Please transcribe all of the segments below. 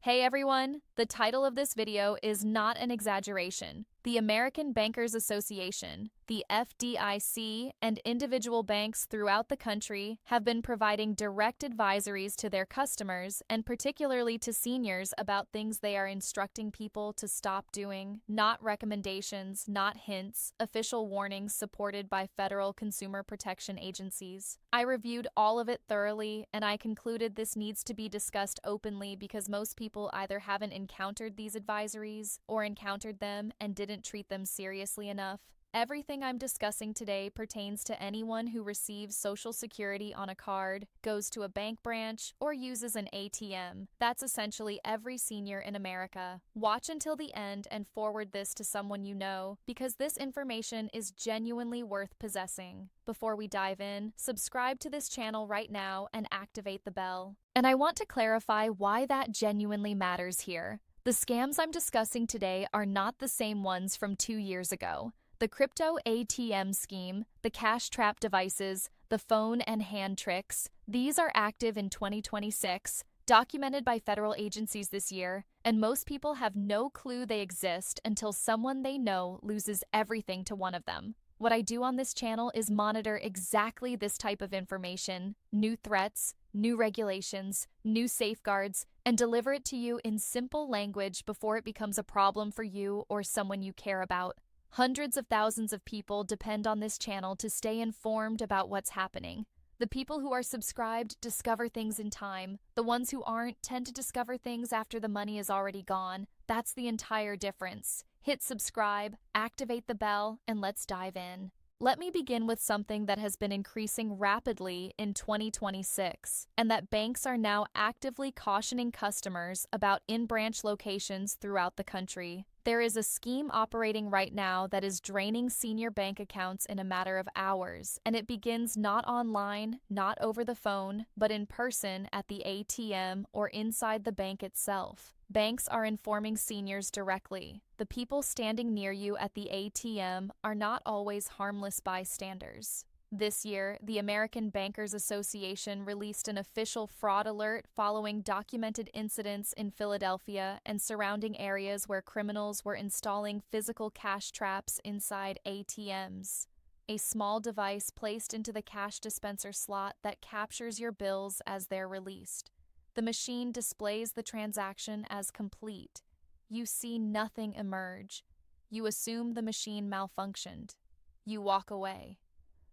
Hey everyone! The title of this video is not an exaggeration. The American Bankers Association, the FDIC, and individual banks throughout the country have been providing direct advisories to their customers and particularly to seniors about things they are instructing people to stop doing, not recommendations, not hints, official warnings supported by federal consumer protection agencies. I reviewed all of it thoroughly, and I concluded this needs to be discussed openly because most people either haven't encountered these advisories or encountered them and didn't treat them seriously enough. Everything I'm discussing today pertains to anyone who receives Social Security on a card, goes to a bank branch, or uses an ATM. That's essentially every senior in America. Watch until the end and forward this to someone you know, because this information is genuinely worth possessing. Before we dive in, subscribe to this channel right now and activate the bell. And I want to clarify why that genuinely matters here. The scams I'm discussing today are not the same ones from 2 years ago. The crypto ATM scheme, the cash trap devices, the phone and hand tricks, these are active in 2026, documented by federal agencies this year, and most people have no clue they exist until someone they know loses everything to one of them. What I do on this channel is monitor exactly this type of information, new threats, new regulations, new safeguards, and deliver it to you in simple language before it becomes a problem for you or someone you care about. Hundreds of thousands of people depend on this channel to stay informed about what's happening. The people who are subscribed discover things in time. The ones who aren't tend to discover things after the money is already gone. That's the entire difference. Hit subscribe, activate the bell, and let's dive in. Let me begin with something that has been increasing rapidly in 2026, and that banks are now actively cautioning customers about in-branch locations throughout the country. There is a scheme operating right now that is draining senior bank accounts in a matter of hours, and it begins not online, not over the phone, but in person at the ATM or inside the bank itself. Banks are informing seniors directly. The people standing near you at the ATM are not always harmless bystanders. This year, the American Bankers Association released an official fraud alert following documented incidents in Philadelphia and surrounding areas where criminals were installing physical cash traps inside ATMs. A small device placed into the cash dispenser slot that captures your bills as they're released. The machine displays the transaction as complete. You see nothing emerge. You assume the machine malfunctioned. You walk away.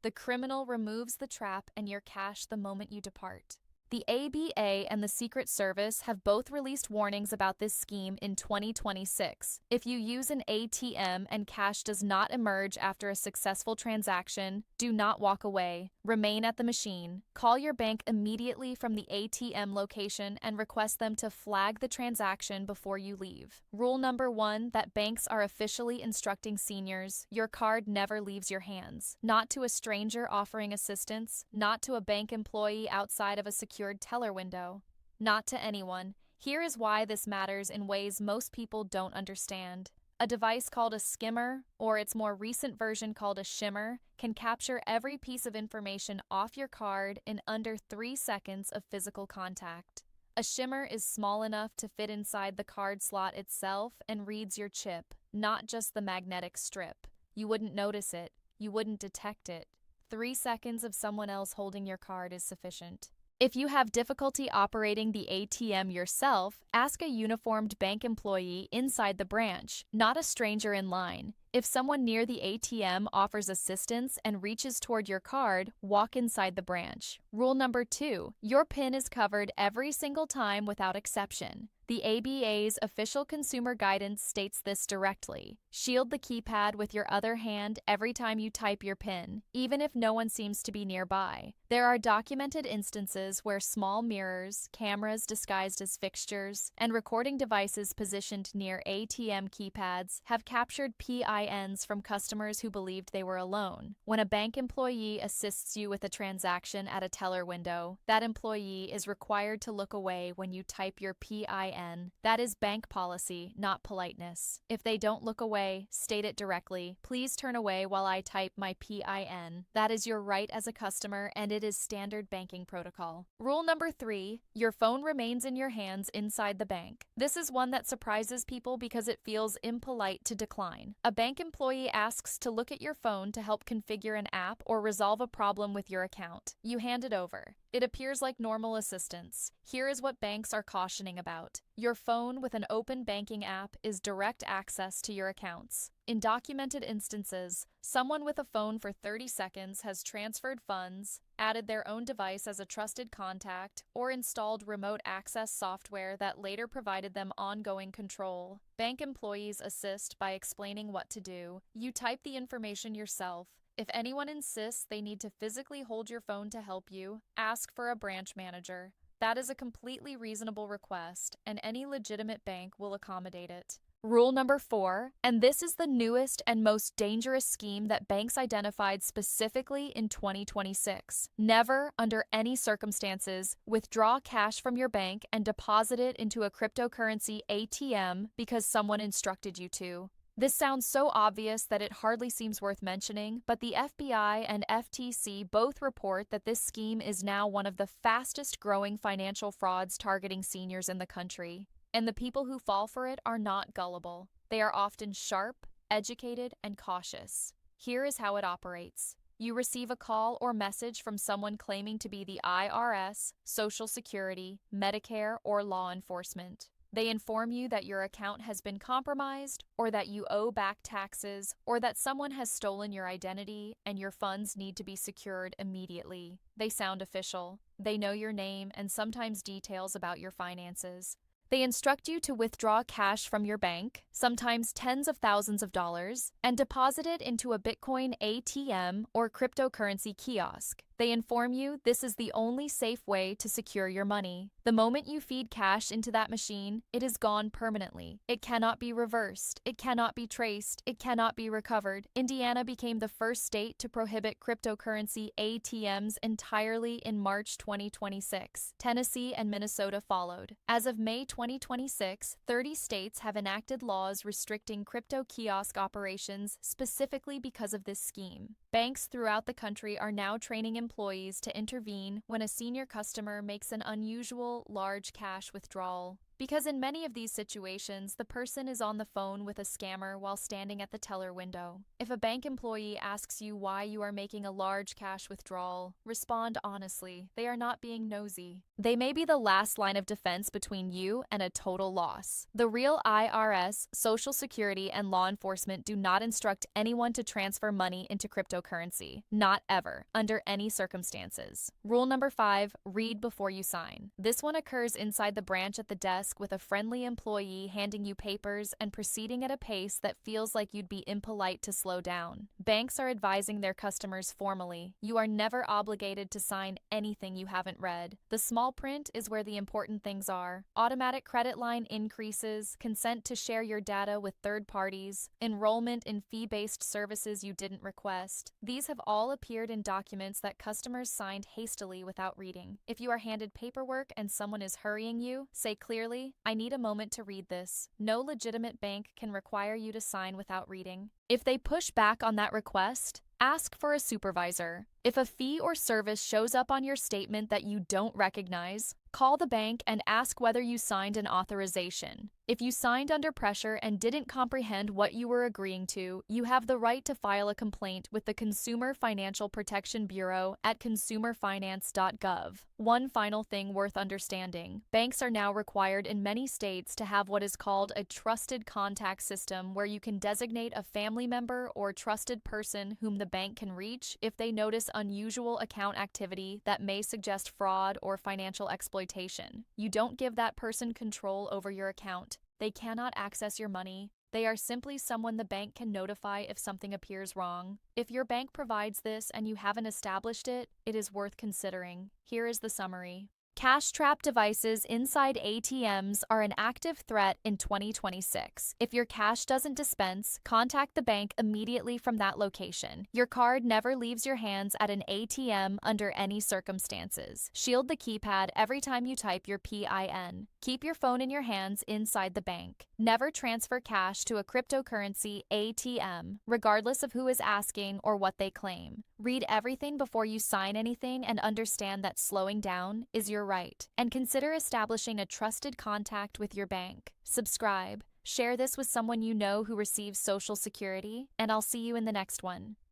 The criminal removes the trap and your cash the moment you depart. The ABA and the Secret Service have both released warnings about this scheme in 2026. If you use an ATM and cash does not emerge after a successful transaction, do not walk away. Remain at the machine. Call your bank immediately from the ATM location and request them to flag the transaction before you leave. Rule number 1 that banks are officially instructing seniors: your card never leaves your hands. Not to a stranger offering assistance, not to a bank employee outside of a secured teller window. Not to anyone. Here is why this matters in ways most people don't understand. A device called a skimmer, or its more recent version called a shimmer, can capture every piece of information off your card in under 3 seconds of physical contact. A shimmer is small enough to fit inside the card slot itself and reads your chip, not just the magnetic strip. You wouldn't notice it. You wouldn't detect it. 3 seconds of someone else holding your card is sufficient. If you have difficulty operating the ATM yourself, ask a uniformed bank employee inside the branch, not a stranger in line. If someone near the ATM offers assistance and reaches toward your card, walk inside the branch. Rule number 2, your PIN is covered every single time without exception. The ABA's official consumer guidance states this directly. Shield the keypad with your other hand every time you type your PIN, even if no one seems to be nearby. There are documented instances where small mirrors, cameras disguised as fixtures, and recording devices positioned near ATM keypads have captured PIN PINs from customers who believed they were alone. When a bank employee assists you with a transaction at a teller window, that employee is required to look away when you type your PIN. That is bank policy, not politeness. If they don't look away, state it directly. Please turn away while I type my PIN. That is your right as a customer, and it is standard banking protocol. Rule number 3, your phone remains in your hands inside the bank. This is one that surprises people because it feels impolite to decline. A bank employee asks to look at your phone to help configure an app or resolve a problem with your account. You hand it over. It appears like normal assistance. Here is what banks are cautioning about. Your phone with an open banking app is direct access to your accounts. In documented instances, someone with a phone for 30 seconds has transferred funds, added their own device as a trusted contact, or installed remote access software that later provided them ongoing control. Bank employees assist by explaining what to do. You type the information yourself. If anyone insists they need to physically hold your phone to help you, ask for a branch manager. That is a completely reasonable request, and any legitimate bank will accommodate it. Rule number 4, and this is the newest and most dangerous scheme that banks identified specifically in 2026. Never, under any circumstances, withdraw cash from your bank and deposit it into a cryptocurrency ATM because someone instructed you to. This sounds so obvious that it hardly seems worth mentioning, but the FBI and FTC both report that this scheme is now one of the fastest growing financial frauds targeting seniors in the country. And the people who fall for it are not gullible. They are often sharp, educated, and cautious. Here is how it operates. You receive a call or message from someone claiming to be the IRS, Social Security, Medicare, or law enforcement. They inform you that your account has been compromised, or that you owe back taxes, or that someone has stolen your identity and your funds need to be secured immediately. They sound official. They know your name and sometimes details about your finances. They instruct you to withdraw cash from your bank, sometimes tens of thousands of dollars, and deposit it into a Bitcoin ATM or cryptocurrency kiosk. They inform you this is the only safe way to secure your money. The moment you feed cash into that machine, it is gone permanently. It cannot be reversed. It cannot be traced. It cannot be recovered. Indiana became the first state to prohibit cryptocurrency ATMs entirely in March 2026. Tennessee and Minnesota followed. As of May 2026, 30 states have enacted laws restricting crypto kiosk operations specifically because of this scheme. Banks throughout the country are now training employees to intervene when a senior customer makes an unusual, large cash withdrawal. Because in many of these situations, the person is on the phone with a scammer while standing at the teller window. If a bank employee asks you why you are making a large cash withdrawal, respond honestly. They are not being nosy. They may be the last line of defense between you and a total loss. The real IRS, Social Security, and law enforcement do not instruct anyone to transfer money into cryptocurrency. Not ever, under any circumstances. Rule number 5, read before you sign. This one occurs inside the branch at the desk with a friendly employee handing you papers and proceeding at a pace that feels like you'd be impolite to slow down. Banks are advising their customers formally, you are never obligated to sign anything you haven't read. The small print is where the important things are. Automatic credit line increases, consent to share your data with third parties, enrollment in fee-based services you didn't request. These have all appeared in documents that customers signed hastily without reading. If you are handed paperwork and someone is hurrying you, say clearly, I need a moment to read this. No legitimate bank can require you to sign without reading. If they push back on that request, ask for a supervisor. If a fee or service shows up on your statement that you don't recognize, call the bank and ask whether you signed an authorization. If you signed under pressure and didn't comprehend what you were agreeing to, you have the right to file a complaint with the Consumer Financial Protection Bureau at consumerfinance.gov. One final thing worth understanding. Banks are now required in many states to have what is called a trusted contact system where you can designate a family member or trusted person whom the bank can reach if they notice unusual account activity that may suggest fraud or financial exploitation. You don't give that person control over your account. They cannot access your money. They are simply someone the bank can notify if something appears wrong. If your bank provides this and you haven't established it, it is worth considering. Here is the summary. Cash trap devices inside ATMs are an active threat in 2026. If your cash doesn't dispense, contact the bank immediately from that location. Your card never leaves your hands at an ATM under any circumstances. Shield the keypad every time you type your PIN. Keep your phone in your hands inside the bank. Never transfer cash to a cryptocurrency ATM, regardless of who is asking or what they claim. Read everything before you sign anything and understand that slowing down is your right. And consider establishing a trusted contact with your bank. Subscribe. Share this with someone you know who receives Social Security, and I'll see you in the next one.